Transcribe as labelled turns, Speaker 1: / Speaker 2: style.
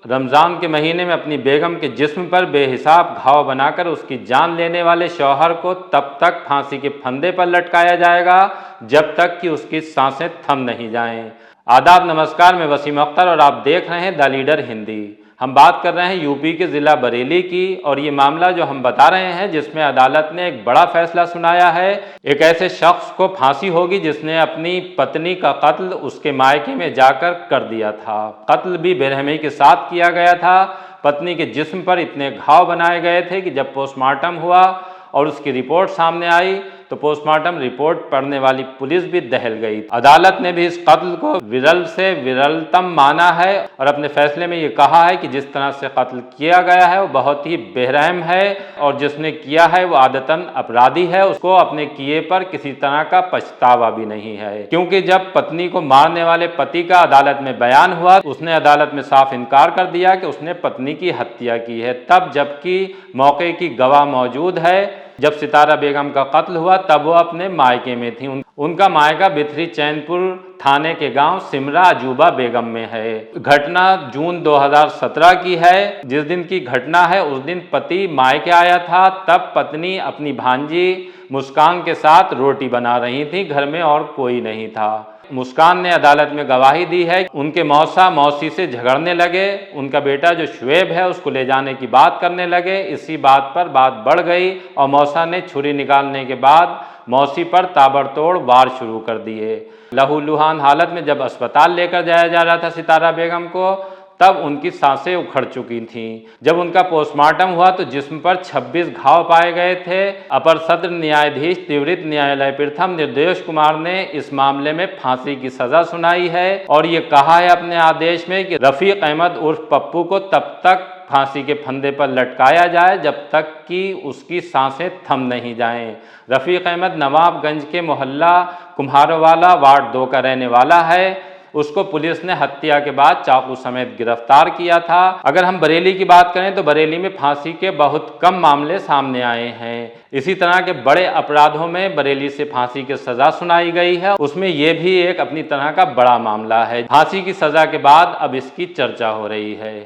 Speaker 1: रमज़ान के महीने में अपनी बेगम के जिस्म पर बेहिसाब घाव बनाकर उसकी जान लेने वाले शौहर को तब तक फांसी के फंदे पर लटकाया जाएगा जब तक कि उसकी सांसें थम नहीं जाएं। आदाब, नमस्कार, मैं वसीम अख्तर और आप देख रहे हैं द लीडर हिंदी। हम बात कर रहे हैं यूपी के ज़िला बरेली की, और ये मामला जो हम बता रहे हैं जिसमें अदालत ने एक बड़ा फैसला सुनाया है। एक ऐसे शख्स को फांसी होगी जिसने अपनी पत्नी का कत्ल उसके मायके में जाकर कर दिया था। कत्ल भी बेरहमी के साथ किया गया था। पत्नी के जिस्म पर इतने घाव बनाए गए थे कि जब पोस्टमार्टम हुआ और उसकी रिपोर्ट सामने आई तो पोस्टमार्टम रिपोर्ट पढ़ने वाली पुलिस भी दहल गई। अदालत ने भी इस कत्ल को विरल से विरलतम माना है और अपने फैसले में ये कहा है कि जिस तरह से कत्ल किया गया है वो बहुत ही बेरहम है और जिसने किया है वो आदतन अपराधी है। उसको अपने किए पर किसी तरह का पछतावा भी नहीं है, क्योंकि जब पत्नी को मारने वाले पति का अदालत में बयान हुआ उसने अदालत में साफ इनकार कर दिया कि उसने पत्नी की हत्या की है, तब जबकि मौके की गवाह मौजूद है। जब सितारा बेगम का कत्ल हुआ तब वो अपने मायके में थी। उनका मायका बिथरी चैनपुर थाने के गांव सिमरा अजूबा बेगम में है। घटना जून 2017 की है। जिस दिन की घटना है उस दिन पति मायके आया था, तब पत्नी अपनी भांजी मुस्कान के साथ रोटी बना रही थी, घर में और कोई नहीं था। मुस्कान ने अदालत में गवाही दी है। उनके मौसा मौसी से झगड़ने लगे, उनका बेटा जो शुएब है उसको ले जाने की बात करने लगे। इसी बात पर बात बढ़ गई और मौसा ने छुरी निकालने के बाद मौसी पर ताबड़तोड़ वार शुरू कर दिए। लहूलुहान हालत में जब अस्पताल लेकर जाया जा रहा था सितारा बेगम को, तब उनकी सांसें उखड़ चुकी थीं। जब उनका पोस्टमार्टम हुआ तो जिस्म पर 26 घाव पाए गए थे। अपर सत्र न्यायाधीश त्रिवृत्त न्यायालय प्रथम निर्दोष कुमार ने इस मामले में फांसी की सजा सुनाई है और ये कहा है अपने आदेश में कि रफीक अहमद उर्फ पप्पू को तब तक फांसी के फंदे पर लटकाया जाए जब तक कि उसकी सांसें थम नहीं जाएं। रफीक अहमद नवाबगंज के मोहल्ला कुम्हारोवाला वार्ड 2 का रहने वाला है। उसको पुलिस ने हत्या के बाद चाकू समेत गिरफ्तार किया था। अगर हम बरेली की बात करें तो बरेली में फांसी के बहुत कम मामले सामने आए हैं। इसी तरह के बड़े अपराधों में बरेली से फांसी की सजा सुनाई गई है, उसमें यह भी एक अपनी तरह का बड़ा मामला है। फांसी की सजा के बाद अब इसकी चर्चा हो रही है।